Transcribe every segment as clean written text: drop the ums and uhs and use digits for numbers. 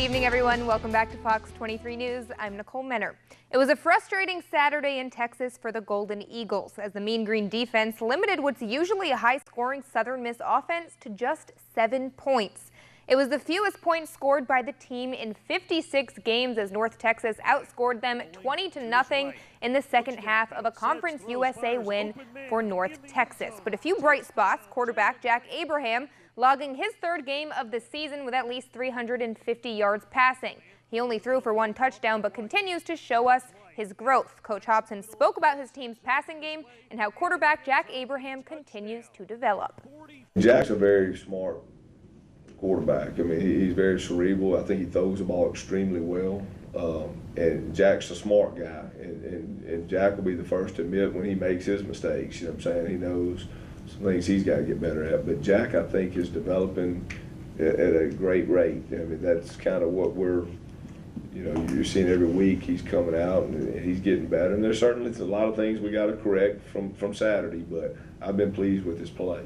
evening, everyone. Welcome back to Fox 23 News. I'm Nicole Menner. It was a frustrating Saturday in Texas for the Golden Eagles as the Mean Green defense limited what's usually a high-scoring Southern Miss offense to just 7 points. It was the fewest points scored by the team in 56 games as North Texas outscored them 20-0 in the second half of a Conference USA win for North Texas. But a few bright spots, quarterback Jack Abraham logging his third game of the season with at least 350 yards passing. He only threw for 1 touchdown but continues to show us his growth. Coach Hobson spoke about his team's passing game and how quarterback Jack Abraham continues to develop. Jack's a very smart quarterback. I mean, he's very cerebral. I think he throws the ball extremely well. And Jack's a smart guy. And Jack will be the first to admit when he makes his mistakes. You know what I'm saying? He knows some things he's got to get better at. But Jack, I think, is developing at a great rate. I mean, that's kind of what you're seeing every week. He's coming out and he's getting better. And there's certainly a lot of things we got to correct from Saturday, but I've been pleased with his play.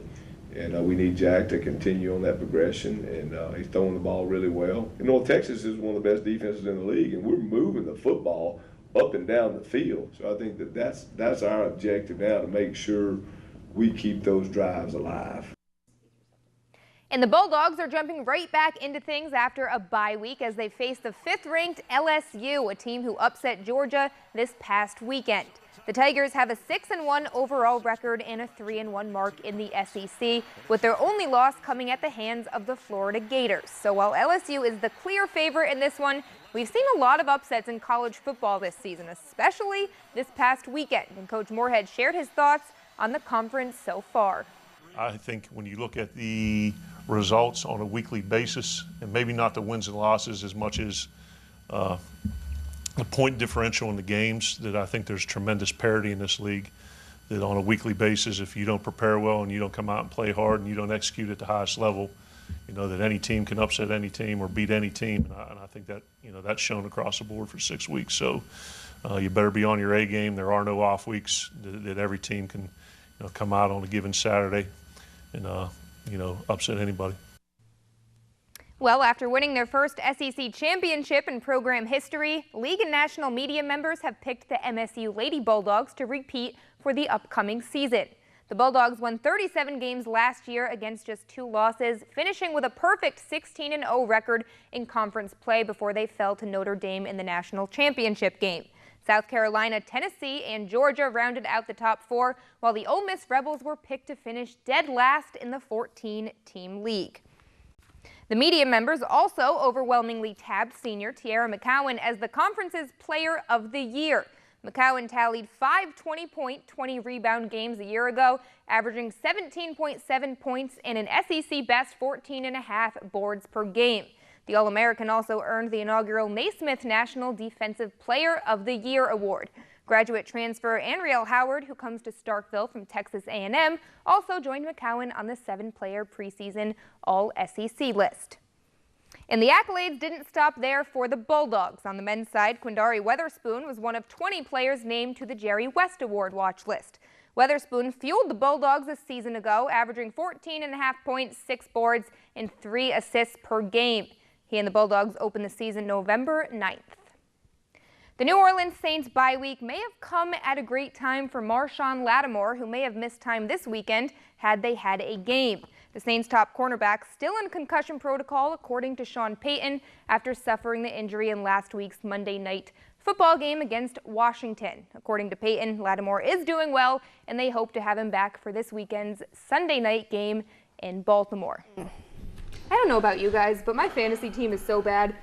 And we need Jack to continue on that progression, and he's throwing the ball really well. And North Texas is one of the best defenses in the league, and we're moving the football up and down the field. So I think that's our objective now, to make sure we keep those drives alive. And the Bulldogs are jumping right back into things after a bye week as they face the 5th-ranked LSU, a team who upset Georgia this past weekend. The Tigers have a 6-1 overall record and a 3-1 mark in the SEC, with their only loss coming at the hands of the Florida Gators. So while LSU is the clear favorite in this one, we've seen a lot of upsets in college football this season, especially this past weekend. And Coach Moorhead shared his thoughts on the conference so far. I think when you look at the results on a weekly basis, and maybe not the wins and losses as much as the point differential in the games, that I think there's tremendous parity in this league, that on a weekly basis, if you don't prepare well and you don't come out and play hard and you don't execute at the highest level, that any team can upset any team or beat any team. And I think that, that's shown across the board for 6 weeks. So you better be on your A game. There are no off weeks, that every team can come out on a given Saturday and upset anybody. Well, after winning their first SEC championship in program history, league and national media members have picked the MSU Lady Bulldogs to repeat for the upcoming season. The Bulldogs won 37 games last year against just 2 losses, finishing with a perfect 16-0 record in conference play before they fell to Notre Dame in the national championship game. South Carolina, Tennessee, and Georgia rounded out the top 4, while the Ole Miss Rebels were picked to finish dead last in the 14-team league. The media members also overwhelmingly tabbed senior Tiara McCowan as the conference's Player of the Year. McCowan tallied 5 20-point, 20-rebound games a year ago, averaging 17.7 points and an SEC best 14.5 boards per game. The All-American also earned the inaugural Naismith National Defensive Player of the Year award. Graduate transfer Anriel Howard, who comes to Starkville from Texas A&M, also joined McCowan on the 7-player preseason All-SEC list. And the accolades didn't stop there for the Bulldogs. On the men's side, Quindari Weatherspoon was one of 20 players named to the Jerry West Award watch list. Weatherspoon fueled the Bulldogs a season ago, averaging 14.5 points, 6 boards, and 3 assists per game. He and the Bulldogs opened the season November 9th. The New Orleans Saints bye week may have come at a great time for Marshawn Lattimore, who may have missed time this weekend had they had a game. The Saints' top cornerback still in concussion protocol, according to Sean Payton, after suffering the injury in last week's Monday night football game against Washington. According to Payton, Lattimore is doing well, and they hope to have him back for this weekend's Sunday night game in Baltimore. I don't know about you guys, but my fantasy team is so bad.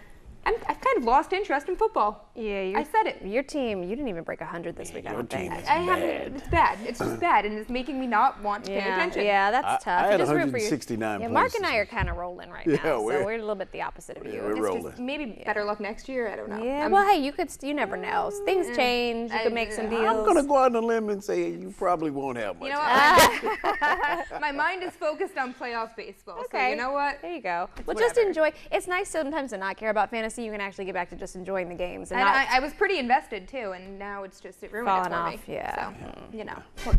I've kind of lost interest in football. Yeah, I said it. Your team, you didn't even break 100 this week, I don't think. I haven't. It's bad. It's just bad, and it's making me not want to pay attention. Yeah, that's tough. I had 169 points. Mark and I are kind of rolling right now, so we're a little bit the opposite of you. We're rolling. Just maybe better luck next year. I don't know. Yeah, well, hey, you never know. Things change. You could make some deals. I'm going to go out on a limb and say you probably won't have much. You know what? My mind is focused on playoff baseball. Okay. So you know what? There you go. Well, whatever. just enjoy. It's nice sometimes to not care about fantasy. You can actually get back to just enjoying the games. And I was pretty invested too, and now it's just ruined it for me. Yeah. So,